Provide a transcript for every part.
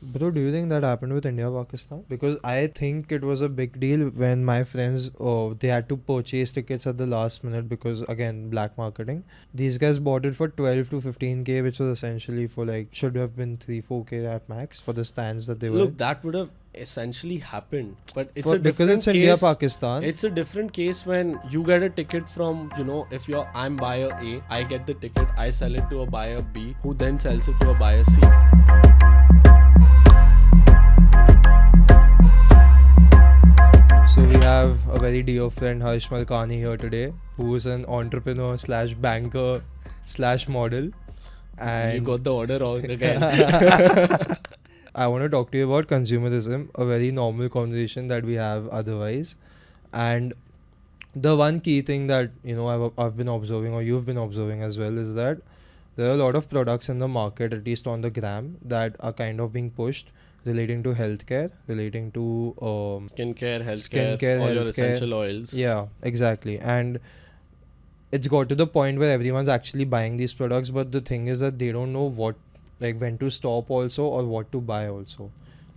Bro, do you think that happened with India Pakistan? Because I think it was a big deal when my friends they had to purchase tickets at the last minute because again black marketing. These guys bought it for 12 to 15k, which was essentially for like should have been 3-4k at max for the stands that they were. Look, that would have essentially happened, but it's For, a because different it's India case. Pakistan. It's a different case when you get a ticket from, if I'm buyer A, I get the ticket, I sell it to a buyer B, who then sells it to a buyer C. So we have a very dear friend Harsh Malkani here today, who is an entrepreneur slash banker slash model. And You got the order wrong again. I want to talk to you about consumerism, a very normal conversation that we have otherwise. And the one key thing that I've been observing, or you've been observing as well, is that there are a lot of products in the market, at least on the gram, that are kind of being pushed relating to healthcare, relating to Skincare, healthcare, all your essential oils. Yeah, exactly. And it's got to the point where everyone's actually buying these products, but the thing is that they don't know when to stop also or what to buy also.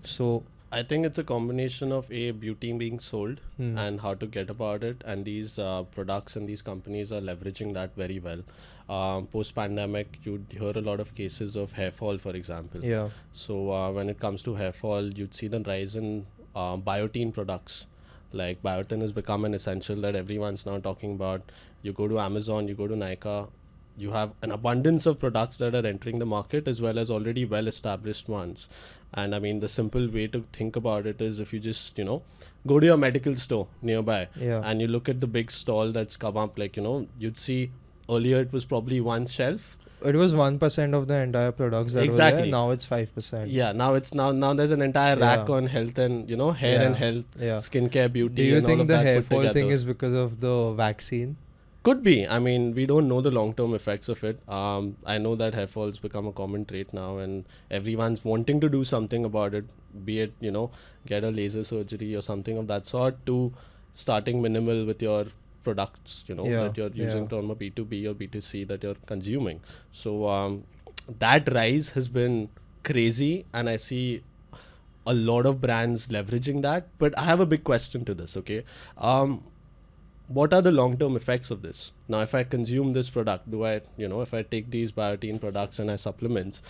So I think it's a combination of beauty being sold and how to get about it, and these products and these companies are leveraging that very well. Post-pandemic, you'd hear a lot of cases of hair fall, for example. yeah, So when it comes to hair fall, you'd see the rise in biotin products. Like biotin has become an essential that everyone's now talking about. You go to Amazon, you go to Nykaa, you have an abundance of products that are entering the market as well as already well-established ones. And I mean, the simple way to think about it is if you just, go to your medical store nearby yeah. and you look at the big stall that's come up, like, you'd see earlier it was probably one shelf. It was 1% of the entire products that were Exactly. there. Now it's 5%. Yeah, now there's an entire rack Yeah. on health and, hair Yeah. and health, Yeah. skincare, beauty, Do you and all think of the that hair put fall thing together. is because of the vaccine? Could be. I mean, we don't know the long-term effects of it. I know that hair falls become a common trait now, and everyone's wanting to do something about it. Be it, get a laser surgery or something of that sort, to starting minimal with your products, Yeah, that you're using yeah. from a B2B or B2C that you're consuming. So that rise has been crazy, and I see a lot of brands leveraging that. But I have a big question to this. Okay. What are the long-term effects of this? Now, if I consume this product, if I take these biotin products and I supplements,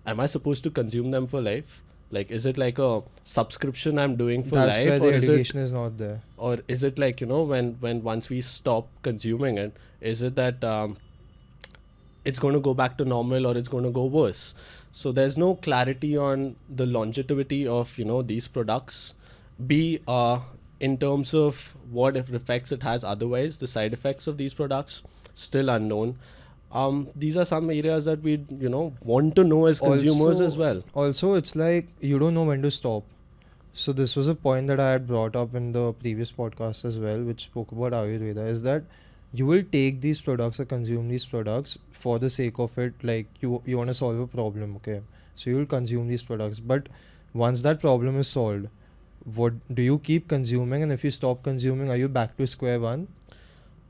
am I supposed to consume them for life? Like, is it like a subscription I'm doing for That's life, where the or education is not there. is it like, when once we stop consuming it, is it that it's going to go back to normal or it's going to go worse? So there's no clarity on the longevity of, these products. In terms of what effects it has otherwise, the side effects of these products, still unknown. These are some areas that we, want to know as consumers as well. Also, it's like you don't know when to stop. So this was a point that I had brought up in the previous podcast as well, which spoke about Ayurveda, is that you will take these products or consume these products for the sake of it, like you want to solve a problem, okay? So you will consume these products, but once that problem is solved, what do you keep consuming? And if you stop consuming, are you back to square one?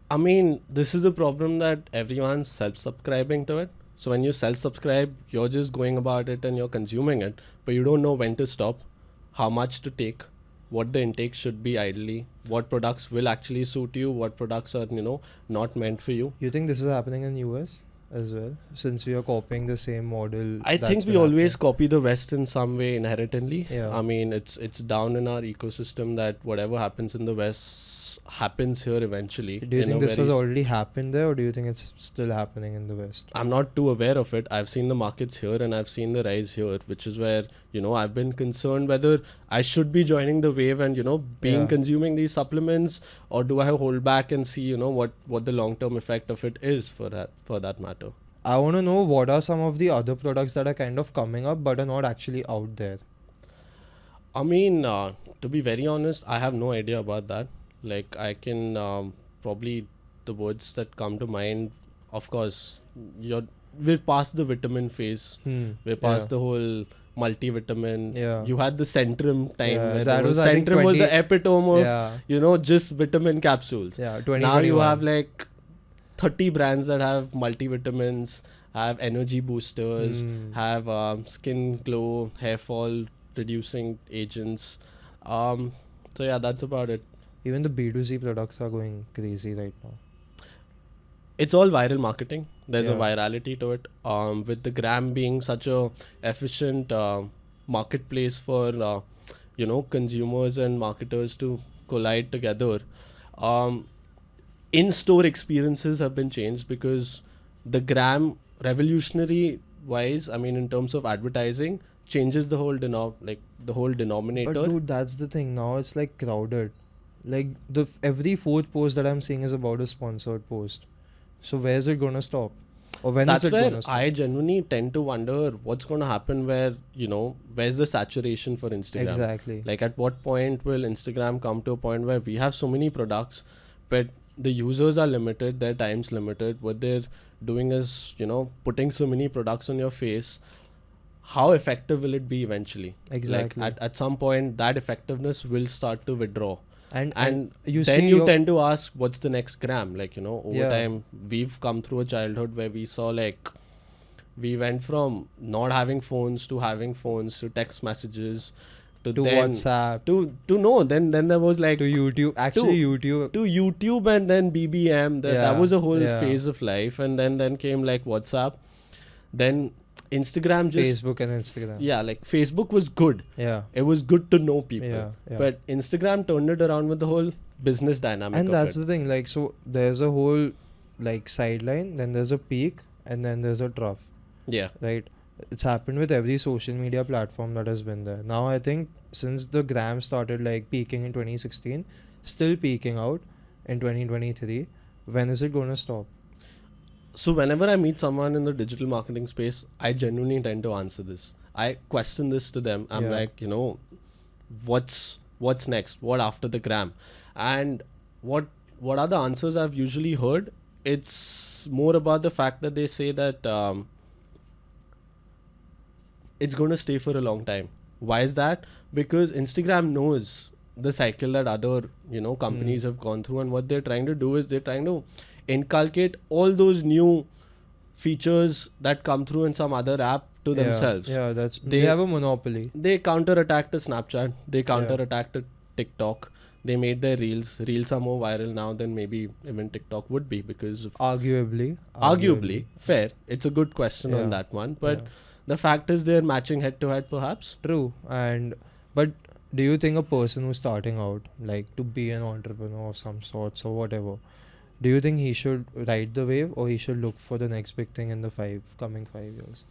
I mean, this is the problem that everyone's self-subscribing to it. So when you self-subscribe, you're just going about it and you're consuming it, but you don't know when to stop, how much to take, what the intake should be ideally, what products will actually suit you, what products are, not meant for you. You think this is happening in US as well, since we are copying the same model? I think we always copy the West in some way inherently. Yeah. I mean, it's down in our ecosystem that whatever happens in the West happens here eventually. Do you think this has already happened there, or do you think it's still happening in the West? I'm not too aware of it. I've seen the markets here and I've seen the rise here, which is where, I've been concerned whether I should be joining the wave and, consuming these supplements, or do I hold back and see, what the long-term effect of it is for that matter. I want to know what are some of the other products that are kind of coming up but are not actually out there. I mean, to be very honest, I have no idea about that. Like, I can probably, the words that come to mind, of course, we're past the vitamin phase. We're past the whole multivitamin. Yeah. You had the Centrum time. Yeah, where that was, I think, Centrum was the epitome Yeah. of, just vitamin capsules. Yeah, Now you 2021. have like 30 brands that have multivitamins, have energy boosters, have skin glow, hair fall reducing agents. So yeah, that's about it. Even the B2C products are going crazy right now. It's all viral marketing. There's a Yeah. virality to it. With the gram being such a efficient marketplace for consumers and marketers to collide together. Um, In-store experiences have been changed because the gram, revolutionary wise, I mean in terms of advertising, changes the whole the whole But denominator. dude, that's the thing. Now it's like crowded. Like every fourth post that I'm seeing is about a sponsored post. So where's it gonna stop? Or when is That's it where gonna stop? I genuinely tend to wonder what's going to happen where, where's the saturation for Instagram? Exactly. Like, at what point will Instagram come to a point where we have so many products, but the users are limited, their time's limited. What they're doing is, putting so many products on your face. How effective will it be eventually? Exactly. Like, at some point, that effectiveness will start to withdraw. And you then see you your- tend to ask, what's the next gram? Like, over Yeah. time, we've come through a childhood where we saw, like, we went from not having phones to having phones to text messages to to then WhatsApp to no then there was like to YouTube. Actually, YouTube. to YouTube and then BBM. That Yeah, was a whole yeah. phase of life, and then came like WhatsApp, then Instagram. Just Facebook and Instagram. yeah, like Facebook was good. Yeah. It was good to know people. Yeah. But Instagram turned it around with the whole business dynamic And of that's it. the thing. Like, so there's a whole like sideline, then there's a peak, and then there's a trough. Yeah. Right. It's happened with every social media platform that has been there. Now I think since the gram started like peaking in 2016, still peaking out in 2023. When is it going to stop? So whenever I meet someone in the digital marketing space, I genuinely tend to answer this. I question this to them. I'm Yeah. like, what's next? What after the gram? And what are the answers I've usually heard? It's more about the fact that they say that it's going to stay for a long time. Why is that? Because Instagram knows the cycle that other companies have gone through, and what they're trying to do is they're trying to inculcate all those new features that come through in some other app to themselves. Yeah, they have a monopoly. They counterattacked to Snapchat. They counterattacked to TikTok. They made their reels. Reels are more viral now than maybe even TikTok would be because of Arguably. fair. It's a good question on Yeah. that one, but Yeah. the fact is they're matching head to head perhaps. True. But do you think a person who's starting out, like to be an entrepreneur of some sorts or whatever, do you think he should ride the wave or he should look for the next big thing in the coming 5 years?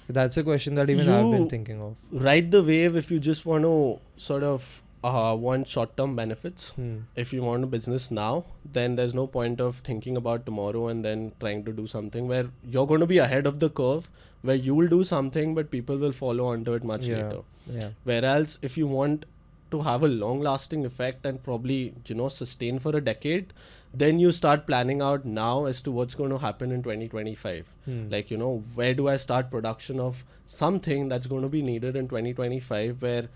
That's a question that even I've been You thinking of. Ride the wave if you just want to sort of want short-term benefits. If you want a business now, then there's no point of thinking about tomorrow and then trying to do something where you're going to be ahead of the curve, where you will do something but people will follow onto it much later. Yeah. Whereas if you want to have a long-lasting effect and probably sustain for a decade, then you start planning out now as to what's going to happen in 2025. Like, where do I start production of something that's going to be needed in 2025, where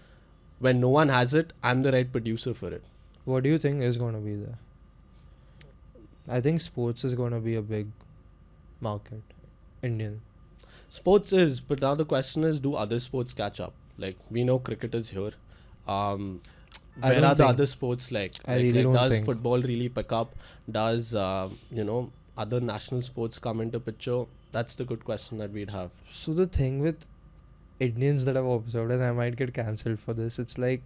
when no one has it, I'm the right producer for it. What do you think is going to be there? I think sports is going to be a big market. Indian. Sports is, but now the question is, do other sports catch up? Like, we know cricket is here. I Where don't are the think- other sports like? I really don't does think. football really pick up? Does other national sports come into picture? That's the good question that we'd have. So the thing with Indians that I've observed, and I might get cancelled for this, it's like,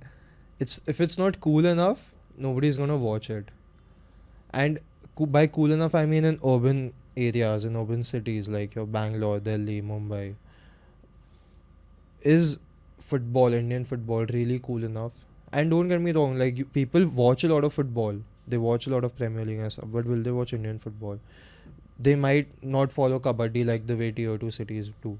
if it's not cool enough, nobody's gonna watch it. And by cool enough, I mean in urban areas, in urban cities like your Bangalore, Delhi, Mumbai. Is Indian football, really cool enough? And don't get me wrong, like people watch a lot of football. They watch a lot of Premier League and stuff, but will they watch Indian football? They might not follow kabaddi like the way tier 2 cities do.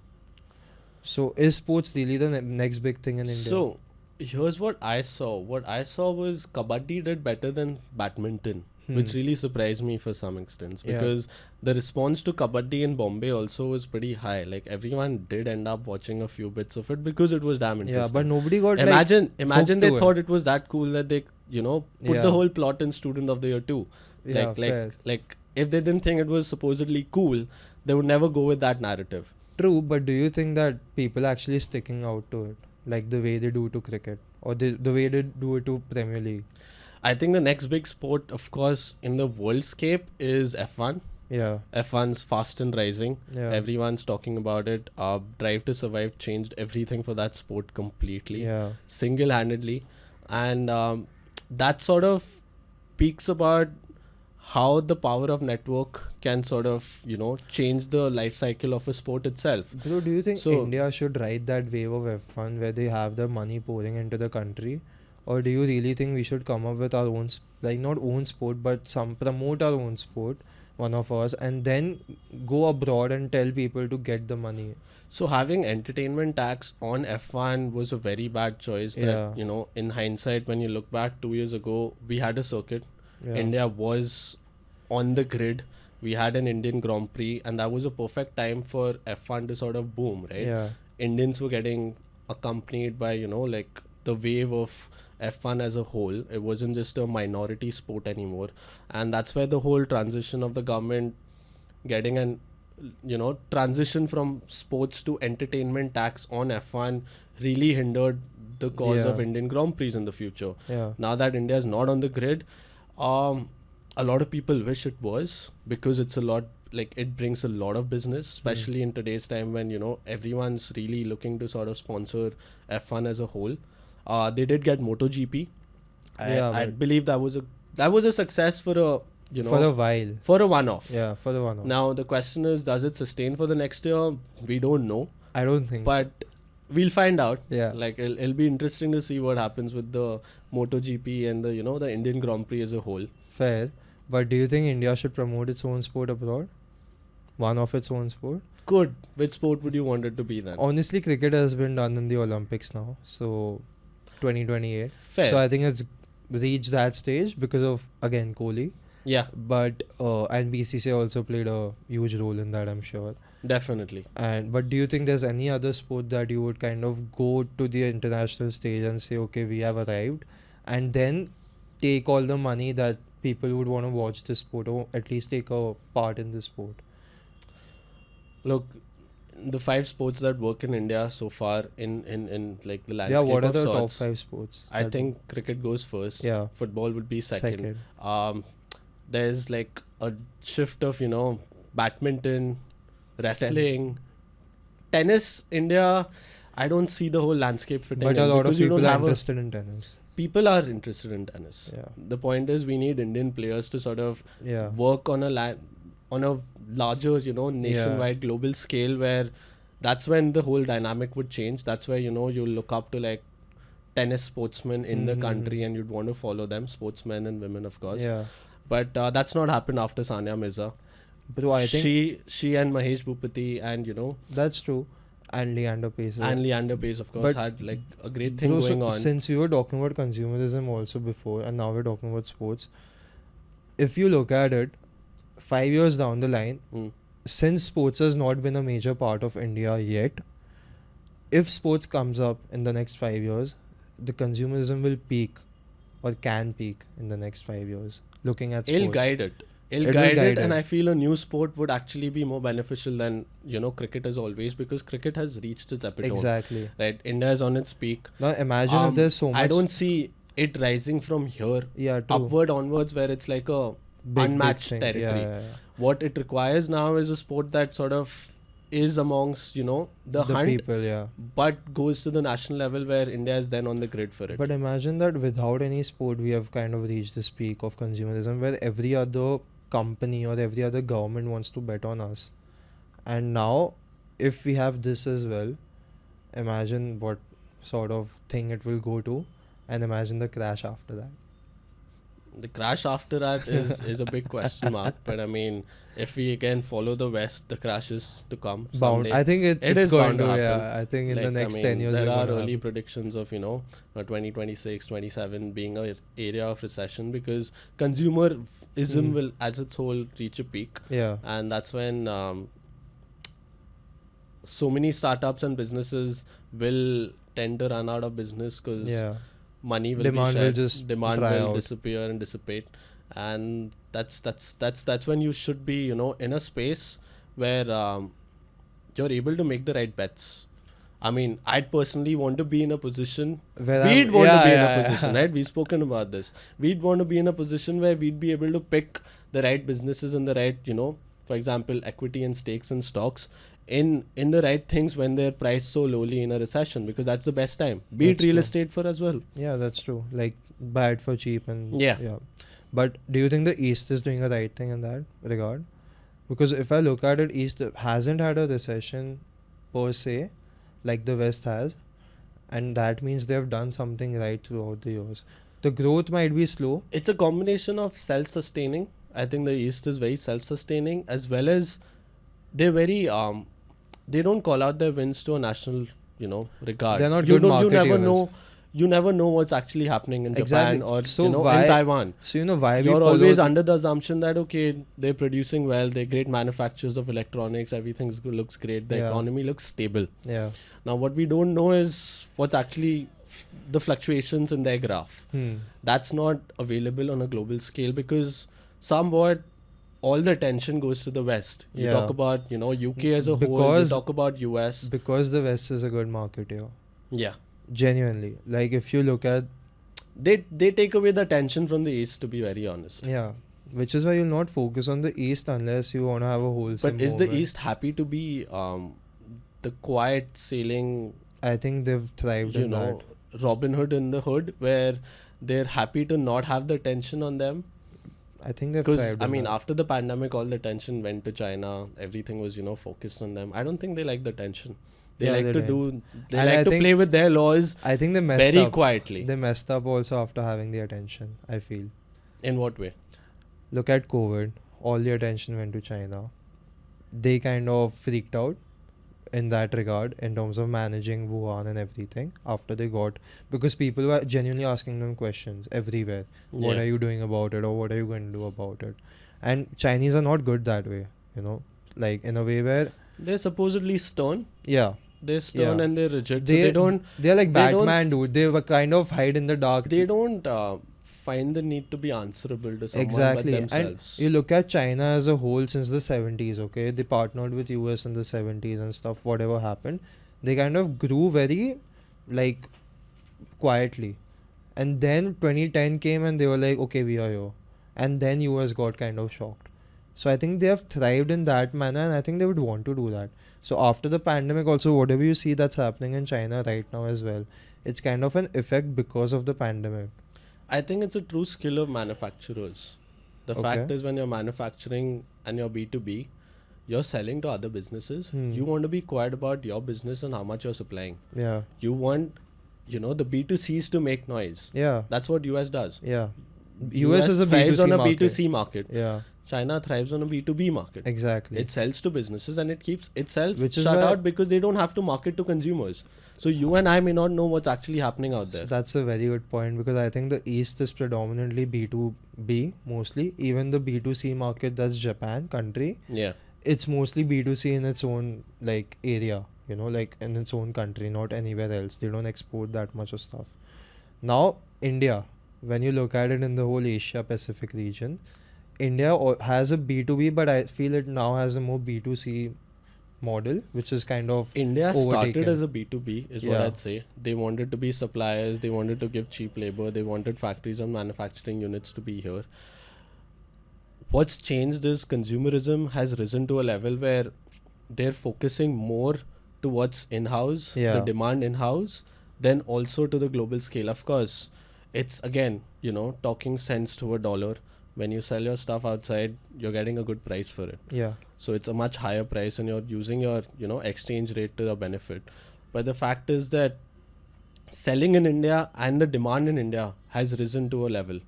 So is sports really the next big thing in India? So here's what I saw. What I saw was kabaddi did better than badminton, which really surprised me for some extent, Yeah. because the response to kabaddi in Bombay also was pretty high. Like, everyone did end up watching a few bits of it because it was damn interesting. Yeah, but nobody got imagine hooked they to thought it was that cool that they put Yeah. the whole plot in Student of the Year 2. Yeah, fair. Like if they didn't think it was supposedly cool, They would never go with that narrative. True, but do you think that people actually sticking out to it, like the way they do to cricket, or the way they do it to Premier League? I think the next big sport, of course, in the worldscape is F1. Yeah, F1's fast and rising. yeah, Everyone's talking about it. Drive to Survive changed everything for that sport completely, yeah, single-handedly, and that sort of speaks about how the power of network can sort of change the life cycle of a sport itself. Bro, do you think So- India should ride that wave of F1 where they have the money pouring into the country? Or do you really think we should come up with our own, like not own sport, but some promote our own sport, one of us, and then go abroad and tell people to get the money? So having entertainment tax on F1 was a very bad choice. That Yeah. in hindsight, when you look back 2 years ago, we had a circuit. Yeah. India was on the grid. We had an Indian Grand Prix, and that was a perfect time for F1 to sort of boom, right? Yeah. Indians were getting accompanied by like the wave of F1 as a whole. It wasn't just a minority sport anymore, and that's where the whole transition of the government getting an transition from sports to entertainment tax on F1 really hindered the cause of Yeah. Indian Grand Prix in the future. Yeah. Now that India is not on the grid, a lot of people wish it was, because it's a lot, like it brings a lot of business, especially in today's time when everyone's really looking to sort of sponsor F1 as a whole. They did get MotoGP. Yeah, I but- believe that was a success for a For a while. for a one-off. Yeah, for the one. Now the question is, does it sustain for the next year? We don't know, I don't think. but we'll find out. Yeah. Like it'll be interesting to see what happens with the MotoGP and the the Indian Grand Prix as a whole. Fair. But do you think India should promote its own sport abroad? One of its own sport? Good. Which sport would you want it to be then? Honestly, cricket has been done in the Olympics now. So, 2028. Fair. So, I think it's reached that stage because of, again, Kohli. Yeah, But, and BCCI also played a huge role in that, I'm sure. definitely. But do you think there's any other sport that you would kind of go to the international stage and say, okay, we have arrived, and then take all the money that people would want to watch this sport, or at least take a part in this sport? Look, the 5 sports that work in India so far in like the Yeah, landscape what are of the top sorts. 5 sports? I that- think cricket goes first. Yeah. Football would be second. Second. There's like a shift of badminton, wrestling, tennis. India, I don't see the whole landscape fitting But in a lot of because you people don't are have interested in tennis. people are interested in tennis. Yeah. The point is, we need Indian players to sort of Yeah. work on a larger, nationwide global scale, where that's when the whole dynamic would change. That's where you look up to like tennis sportsmen in the country, and you'd want to follow them, sportsmen and women, of course. Yeah. But that's not happened after Sania Mirza. Bro, I think she and Mahesh Bhupati and that's true. And Leander Pace. and Leander Pace, of course, But- had like a great thing Bro, so going on. since we were talking about consumerism also before, and now we're talking about sports, if you look at it, 5 years down the line, Mm. since sports has not been a major part of India yet, if sports comes up in the next 5 years, the consumerism will peak or can peak in the next 5 years. Looking at sports. It'll guide it. It It'll will guide guide it, and it. I feel a new sport would actually be more beneficial than cricket as always, because cricket has reached its epitome. Exactly. Right, India is on its peak. Now imagine if there's so much. I don't see it rising from here Yeah, true. upward onwards, where it's like a Big unmatched thing. territory. Yeah. What it requires now is a sport that sort of is amongst the hunt, people, yeah. but goes to the national level, where India is then on the grid for it. But imagine that without any sport, we have kind of reached this peak of consumerism where every other company or every other government wants to bet on us. And now, if we have this as well, imagine what sort of thing it will go to, and imagine the crash after that. The crash after that is a big question mark. But I mean, if we again follow the West, the crash is to come Bound. someday. I think It it's is going bound to, to yeah. happen. I think in the Like, next 10 years, there we're are gonna early have- predictions of 2026, 27 being a area of recession, because consumerism will, as its whole, reach a peak, Yeah. and that's when so many startups and businesses will tend to run out of business, because Yeah. money will Demand be will shed, just demand dry will out. disappear and dissipate, and that's when you should be in a space where you're able to make the right bets. I mean, I'd personally want to be in a position. Where We'd want to be in a yeah, position, right? We've spoken about this. We'd want to be in a position where we'd be able to pick the right businesses and the right, for example, equity and stakes and stocks in the right things when they're priced so lowly in a recession, because that's the best time. Be it That's real true. estate for as well. Yeah, that's true. Like buy it for cheap and Yeah. But do you think the East is doing the right thing in that regard? Because if I look at it, East hasn't had a recession per se, like the West has, and that means they've done something right throughout the years. The growth might be slow. It's a combination of self-sustaining. I think the East is very self-sustaining, as well as they're very they don't call out their wins to a national regard. They're not you good don't you never marketeers. know you never know what's actually happening in Exactly. Japan or So in why- Taiwan. So you know why we You're follow always under the assumption that okay, they're producing well, they're great manufacturers of electronics, everything looks great, the Yeah. economy looks stable. Yeah. Now what we don't know is what's actually the fluctuations in their graph. That's not available on a global scale because somewhat all the attention goes to the West. You Yeah. talk about UK as a whole. You Because- talk about US. Because the West is a good market here. Yeah, Genuinely. Like if you look at they take away the attention from the East. To be very honest. yeah, which is why you'll not focus on the East unless you want to have a wholesome. But is the movement. East happy to be the quiet sailing? I think they've thrived in that. Robin Hood in the hood, where they're happy to not have the attention on them. I think they've Because thrived. I in mean, that. after the pandemic, all the attention went to China. Everything was focused on them. I don't think they like the attention. They Yeah, like they to didn't. do. They And I like to think- play with their laws I think they messed very up. quietly. They messed up also after having the attention. I feel. In what way? Look at COVID. All the attention went to China. They kind of freaked out in that regard in terms of managing Wuhan and everything after they got, because people were genuinely asking them questions everywhere. What Yeah. are you doing about it, or what are you going to do about it? And Chinese are not good that way, like in a way where They're supposedly stern. yeah, They're stern Yeah. and they're rigid. So they don't. they're like they don't- Batman, dude. They were kind of hide in the dark. They don't find the need to be answerable to someone Exactly. but And themselves. you look at China as a whole since the 70s, okay? They partnered with US in the 70s and stuff, whatever happened. They kind of grew very, like, quietly. And then 2010 came and they were like, okay, we are here. And then US got kind of shocked. So I think they have thrived in that manner and I think they would want to do that. So after the pandemic also, whatever you see that's happening in China right now as well, it's kind of an effect because of the pandemic. I think it's a true skill of manufacturers. The Okay. fact is, when you're manufacturing and you're B2B, you're selling to other businesses. Hmm. You want to be quiet about your business and how much you're supplying. Yeah. You want, the B2Cs to make noise. Yeah. That's what US does. Yeah. US is a thrives B2C on a market. B2C market. Yeah, China thrives on a B2B market. exactly. It sells to businesses and it keeps itself Which is shut why- out because they don't have to market to consumers. So you and I may not know what's actually happening out there. That's a very good point because I think the East is predominantly B2B mostly. Even the B2C market, that's Japan country, Yeah. it's mostly B2C in its own like area, like in its own country, not anywhere else. They don't export that much of stuff. Now, India, when you look at it in the whole Asia Pacific region, India has a B2B, but I feel it now has a more B2C model, which is kind of India started overtaken. as a B2B, is what Yeah. I'd say. They wanted to be suppliers, they wanted to give cheap labor, they wanted factories and manufacturing units to be here. What's changed is consumerism has risen to a level where they're focusing more to what's in-house, the Yeah. demand in-house, then also to the global scale. Of course, it's again, talking cents to a dollar. When you sell your stuff outside, you're getting a good price for it. yeah. So it's a much higher price and you're using your, exchange rate to your benefit. But the fact is that selling in India and the demand in India has risen to a level.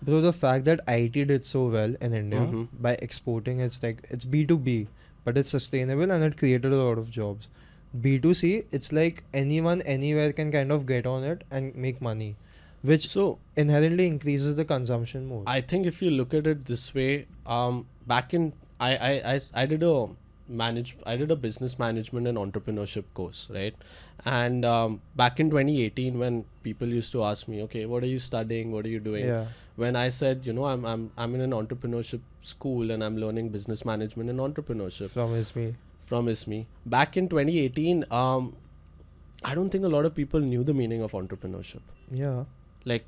So the fact that IT did so well in India Mhm. by exporting, it's B2B, but it's sustainable and it created a lot of jobs. B2C, it's like anyone anywhere can kind of get on it and make money, which So inherently increases the consumption more. I think if you look at it this way, back in I did a I did a business management and entrepreneurship course, right? And back in 2018, when people used to ask me, okay, what are you studying? What are you doing? Yeah. When I said, I'm in an entrepreneurship school and I'm learning business management and entrepreneurship From ISME. from ISME. Back in 2018, I don't think a lot of people knew the meaning of entrepreneurship. Yeah. Like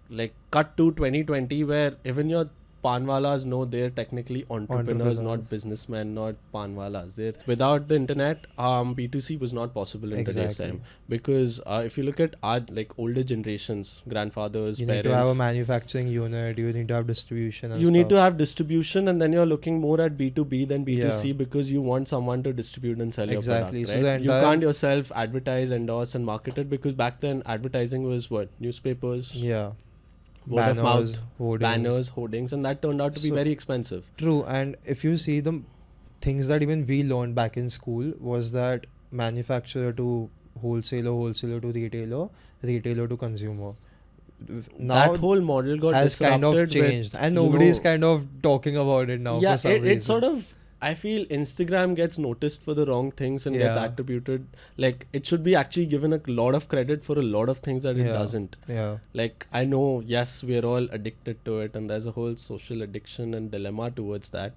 cut to 2020, where even your panwalas know they're technically entrepreneurs, not businessmen, not panwalas. They're without the internet, B2C was not possible in today's Exactly. time, because if you look at our like older generations, grandfathers, You parents, need to have a manufacturing unit. You need to have distribution and you need to stuff. have distribution, and then you're looking more at B2B than B2C, Yeah. because you want someone to distribute and sell Exactly. your So product, right? the You entire- can't yourself advertise, endorse and market it, because back then advertising was what? Newspapers, Yeah. word of mouth, hoardings. banners, hoardings, and that turned out to be So- very expensive. True. And if you see the things that even we learned back in school was that manufacturer to wholesaler, wholesaler to retailer, retailer to consumer. Now That whole model got has kind of disrupted changed, with, and you nobody's know- kind of talking about it now yeah, for some reason. it sort of, I feel Instagram gets noticed for the wrong things and gets Yeah. attributed, like it should be actually given a lot of credit for a lot of things that it Yeah. doesn't. Yeah. Like, I know, yes, we're all addicted to it, and there's a whole social addiction and dilemma towards that.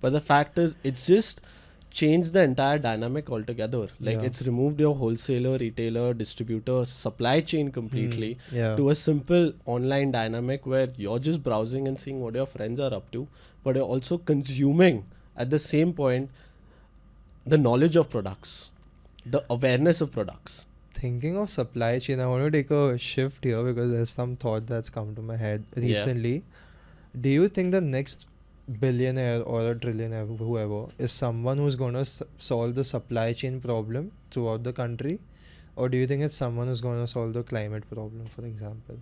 But the fact is, it's just changed the entire dynamic altogether. Like, Yeah. it's removed your wholesaler, retailer, distributor, supply chain completely Yeah. to a simple online dynamic where you're just browsing and seeing what your friends are up to, but you're also consuming at the same point the knowledge of products, the awareness of products. Thinking of supply chain, I want to take a shift here because there's some thought that's come to my head recently. Do you think the next billionaire or a trillionaire, whoever, is someone who's going to solve the supply chain problem throughout the country? Or do you think it's someone who's going to solve the climate problem, for example?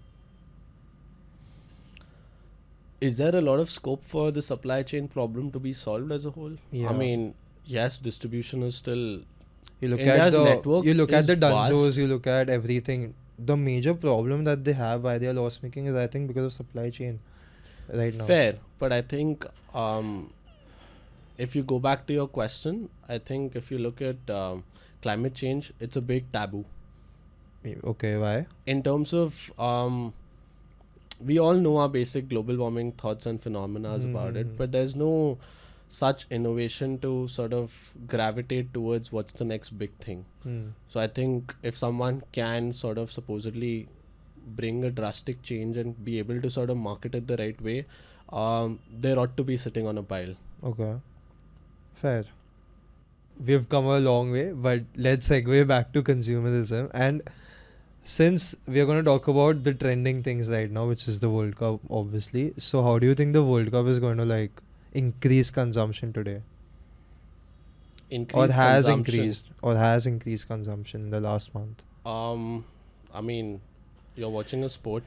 Is there a lot of scope for the supply chain problem to be solved as a whole? Yeah. I mean, yes, distribution is still... You look India's at the network you look at is the Dunzos, vast. you look at everything. The major problem that they have why they are loss making is, I think, because of supply chain right now. Fair, but I think if you go back to your question, I think if you look at climate change, it's a big taboo. Okay, why? In terms of we all know our basic global warming thoughts and phenomena about it, but there's no such innovation to sort of gravitate towards what's the next big thing. So I think if someone can sort of supposedly bring a drastic change and be able to sort of market it the right way, they ought to be sitting on a pile. Okay. Fair. We've come a long way, but let's segue back to consumerism. And since we're going to talk about the trending things right now, which is the World Cup, obviously. So how do you think the World Cup is going to like increase consumption today? Increase Has consumption. increased consumption in the last month? I mean, you're watching a sport,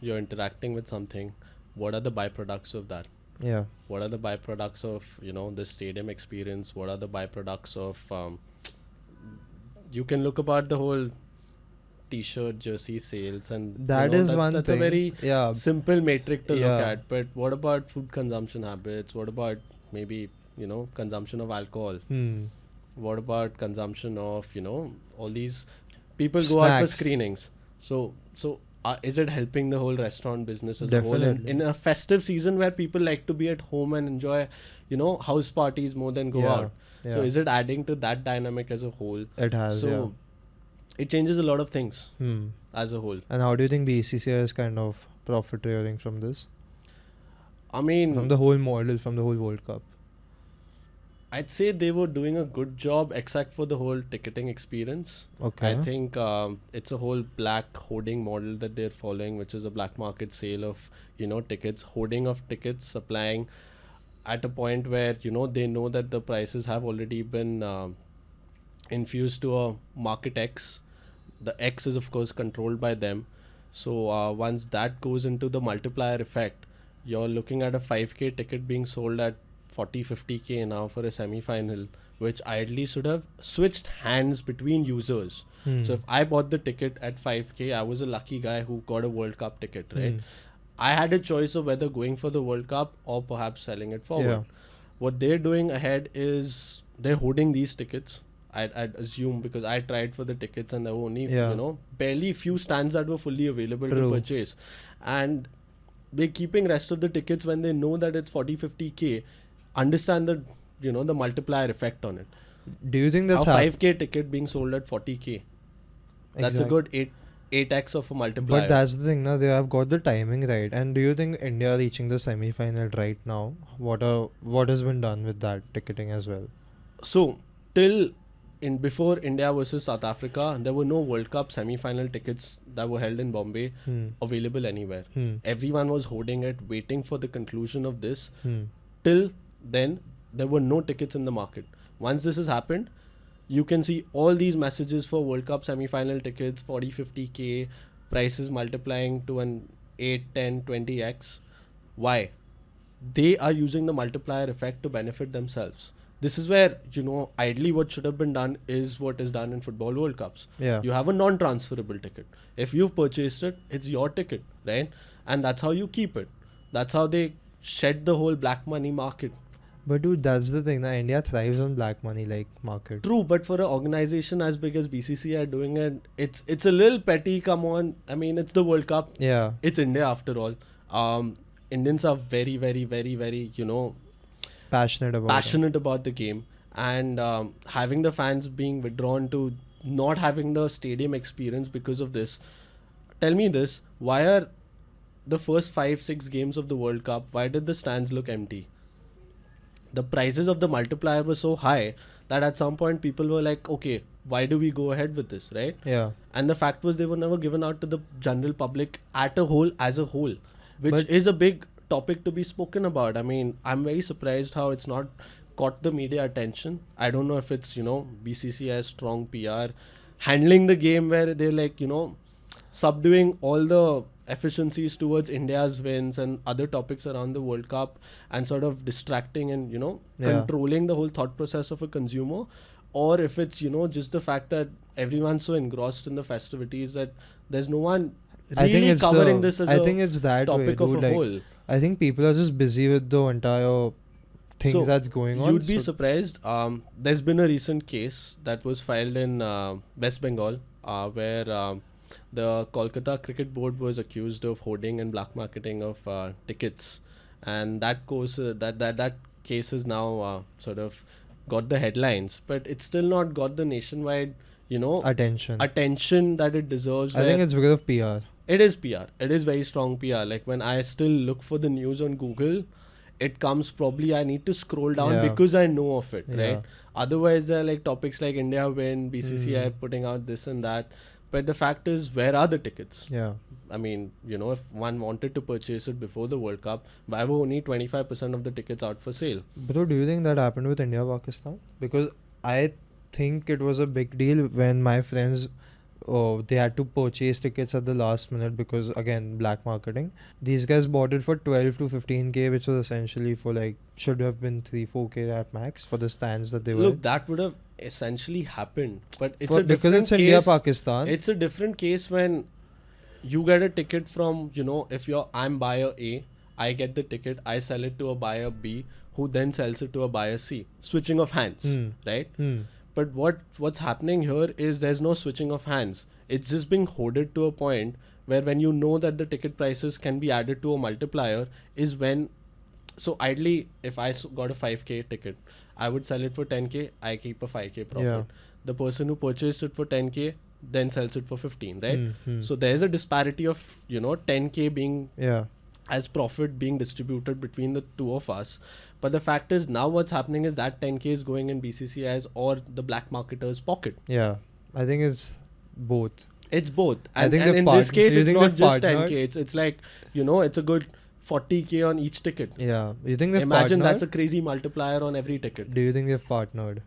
you're interacting with something. What are the byproducts of that? Yeah. What are the byproducts of, the stadium experience? What are the byproducts of, you can look about the whole t-shirt, jersey sales, and That is that's, one that's thing. a very Yeah. simple metric to look Yeah. at. But what about food consumption habits? What about maybe, consumption of alcohol? What about consumption of, all these people go out for Snacks. screenings? So is it helping the whole restaurant business as a whole Definitely. in a festive season where people like to be at home and enjoy, house parties more than go Yeah, out? So yeah. is it adding to that dynamic as a whole? It has, So it changes a lot of things yeah. as a whole. And how do you think BCCI is kind of profiteering from this? I mean, From the whole model, from the whole World Cup? I'd say they were doing a good job except for the whole ticketing experience. Okay. I think it's a whole black hoarding model that they're following, which is a black market sale of, tickets, hoarding of tickets, supplying at a point where, they know that the prices have already been infused to a market X. The X is, of course, controlled by them. So once that goes into the multiplier effect, you're looking at a 5K ticket being sold at 40-50K now for a semi-final, which ideally should have switched hands between users. So if I bought the ticket at 5K, I was a lucky guy who got a World Cup ticket, right? I had a choice of whether going for the World Cup or perhaps selling it forward. Yeah. What they're doing ahead is they're holding these tickets. I'd assume, because I tried for the tickets and there were only barely few stands that were fully available to purchase, and they're keeping rest of the tickets when they know that it's 40-50K. Understand that the multiplier effect on it. Do you think that's how 5K ticket being sold at 40K? That's a good 8x of a multiplier. But that's the thing, now they have got the timing right. And do you think India reaching the semi-final right now? What has been done with that ticketing as well? So before India versus South Africa, there were no World Cup semi-final tickets that were held in Bombay available anywhere. Everyone was holding it, waiting for the conclusion of this. Till then, there were no tickets in the market. Once this has happened, you can see all these messages for World Cup semi-final tickets, 40-50K, prices multiplying to an 8, 10, 20x. Why? They are using the multiplier effect to benefit themselves. This is where, ideally what should have been done is what is done in Football World Cups. Yeah. You have a non-transferable ticket. If you've purchased it, it's your ticket, right? And that's how you keep it. That's how they shed the whole black money market. But dude, that's the thing. India thrives on black money market. True, but for an organization as big as BCCI doing it, it's a little petty. Come on, I mean, it's the World Cup. Yeah. It's India after all. Indians are very, very, very, very, passionate about the game, and having the fans being withdrawn to not having the stadium experience because of this. Tell me this: why are the first 5-6 games of the World Cup? Why did the stands look empty? The prices of the multiplier were so high that at some point people were like, okay, why do we go ahead with this, right? Yeah. And the fact was they were never given out to the general public as a whole, which is a big topic to be spoken about. I mean, I'm very surprised how it's not caught the media attention. I don't know if it's, BCCI's strong PR handling the game where they're like, subduing all the efficiencies towards India's wins and other topics around the World Cup and sort of distracting and, controlling the whole thought process of a consumer. Or if it's, just the fact that everyone's so engrossed in the festivities that there's no one really covering this as a topic of a whole. I think people are just busy with the entire thing that's going on. You'd be surprised. There's been a recent case that was filed in West Bengal where the Kolkata Cricket Board was accused of hoarding and black marketing of tickets, and that case has now sort of got the headlines, but it's still not got the nationwide attention that it deserves. I think it's because of PR. It is PR. It is very strong PR. Like when I still look for the news on Google, it comes probably I need to scroll down because I know of it, right? Otherwise, there are like topics like India win, BCCI putting out this and that. But the fact is, where are the tickets? Yeah. I mean, if one wanted to purchase it before the World Cup, why were only 25% of the tickets out for sale? Bro, do you think that happened with India-Pakistan? Because I think it was a big deal when my friends, they had to purchase tickets at the last minute because, again, black marketing. These guys bought it for 12 to 15K, which was essentially for should have been 3-4K at max for the stands that they were. Look, that would have essentially happened, but it's a different because it's case. India-Pakistan. It's a different case when you get a ticket from, if I'm buyer A, I get the ticket, I sell it to a buyer B, who then sells it to a buyer C. Switching of hands, right? But what's happening here is there's no switching of hands. It's just being hoarded to a point where when you know that the ticket prices can be added to a multiplier is when... So ideally, if I got a 5K ticket, I would sell it for 10K, I keep a 5K profit. Yeah. The person who purchased it for 10K then sells it for 15, right? So there's a disparity of, 10K being as profit being distributed between the two of us. But the fact is now what's happening is that 10K is going in BCCI's or the black marketer's pocket. Yeah, I think it's both. It's both. I think and in this case, it's not just 10K. It's like, it's a good 40K on each ticket. Yeah. You think they've Imagine partnered? That's a crazy multiplier on every ticket. Do you think they've partnered?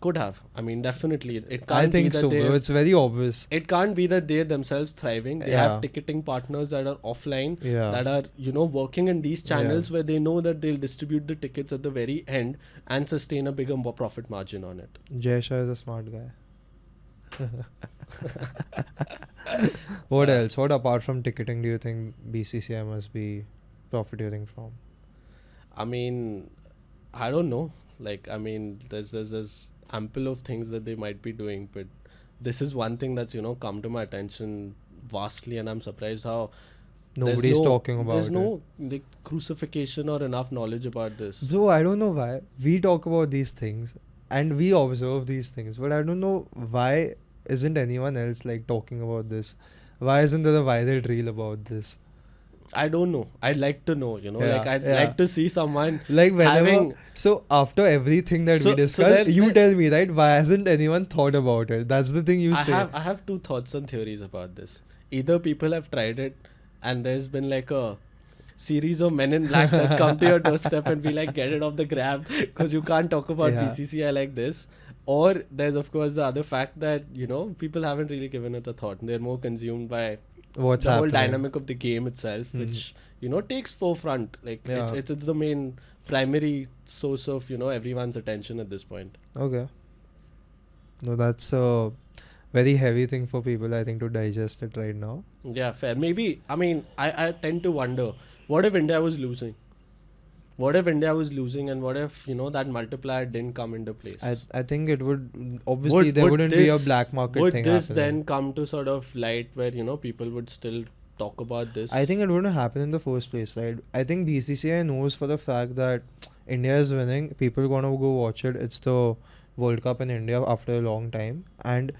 Could have. I mean, definitely. It can't I think be that so, bro. It's very obvious. It can't be that they're themselves thriving. They have ticketing partners that are offline, that are, working in these channels where they know that they'll distribute the tickets at the very end and sustain a bigger profit margin on it. Jay Shah is a smart guy. What else? What apart from ticketing do you think BCCI must be profiteering from? I mean, I don't know. Like, I mean, there's ample of things that they might be doing, but this is one thing that's, come to my attention vastly, and I'm surprised how Nobody's talking about there's it. no like crucifixion or enough knowledge about this. Bro, I don't know why. We talk about these things and we observe these things, but I don't know why isn't anyone else like talking about this? Why isn't there a viral reel about this? I don't know. I'd like to know, Yeah, like I'd yeah. like to see someone Like whenever, having. so after everything that So- we so discussed, then- you then- tell me, right? Why hasn't anyone thought about it? That's the thing you say. I have two thoughts and theories about this. Either people have tried it and there's been like a series of men in black that come to your doorstep and be like, get it off the grab because you can't talk about Yeah. BCCI like this. Or there's of course the other fact that, people haven't really given it a thought. They're more consumed by What's the happening? whole dynamic of the game itself, which, takes forefront. Like Yeah. it's the main primary source of, everyone's attention at this point. Okay. No, that's a very heavy thing for people, I think, to digest it right now. Yeah, fair. Maybe, I mean, I tend to wonder, what if India was losing? What if India was losing, and what if, that multiplier didn't come into place? I think it would, obviously there wouldn't be a black market would thing this happening. then come to sort of light where, people would still talk about this? I think it wouldn't happen in the first place, right? I think BCCI knows for the fact that India is winning. People gonna go watch it. It's the World Cup in India after a long time, and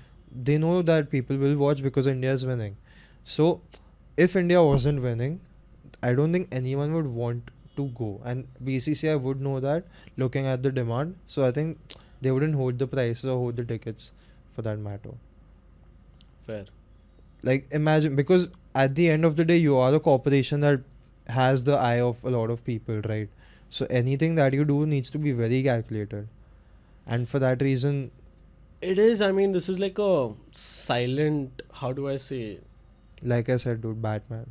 they know that people will watch because India is winning. So, if India wasn't winning, I don't think anyone would want to go, and BCCI would know that looking at the demand. So I think they wouldn't hold the prices or hold the tickets, for that matter. Fair. Like imagine, because at the end of the day you are a corporation that has the eye of a lot of people, right? So anything that you do needs to be very calculated, and for that reason, It is, I mean, this is like a silent, how do I say? like I said, dude, Batman.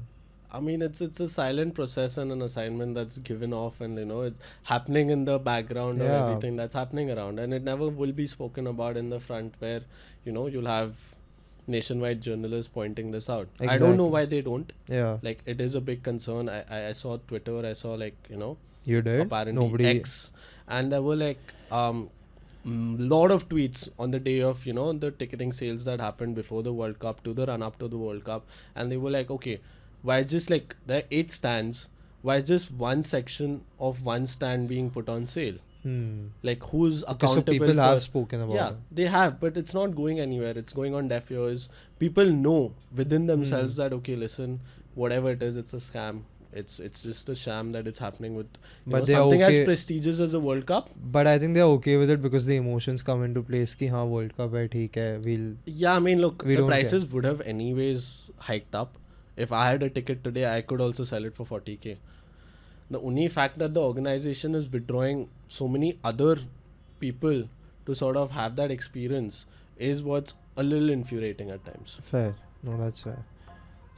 I mean, it's a silent process and an assignment that's given off, and it's happening in the background of Yeah. everything that's happening around, and it never will be spoken about in the front, where you'll have nationwide journalists pointing this out. I don't know Exactly. why they don't. Yeah, Like, it is a big concern. I saw Twitter. I saw like you did. apparently Nobody. X, and there were like lot of tweets on the day of the ticketing sales that happened before the World Cup to the run up to the World Cup, and they were like, okay, why just like there are 8 stands, why is just one section of one stand being put on sale? Like, who's Okay, so accountable people have for- spoken about yeah, it. they have, but it's not going anywhere. It's going on deaf ears. People know within themselves that, okay, listen, whatever it is, it's a scam. It's just a sham that it's happening with But they are something okay. as prestigious as the World Cup. But I think they're okay with it because the emotions come into place. Ki haan, World Cup hai, theek hai, we'll. Yeah, I mean, look, We the don't prices would have anyways hiked up. If I had a ticket today, I could also sell it for 40K. The only fact that the organization is withdrawing so many other people to sort of have that experience is what's a little infuriating at times. Fair. No, that's fair.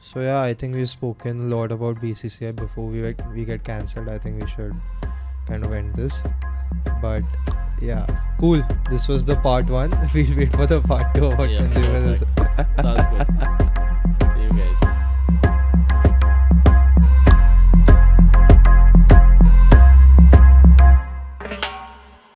So yeah, I think we've spoken a lot about BCCI before we get cancelled. I think we should kind of end this. But yeah, cool. This was the part 1. We'll wait for the part 2 about Yeah, consumerism. perfect. Sounds good.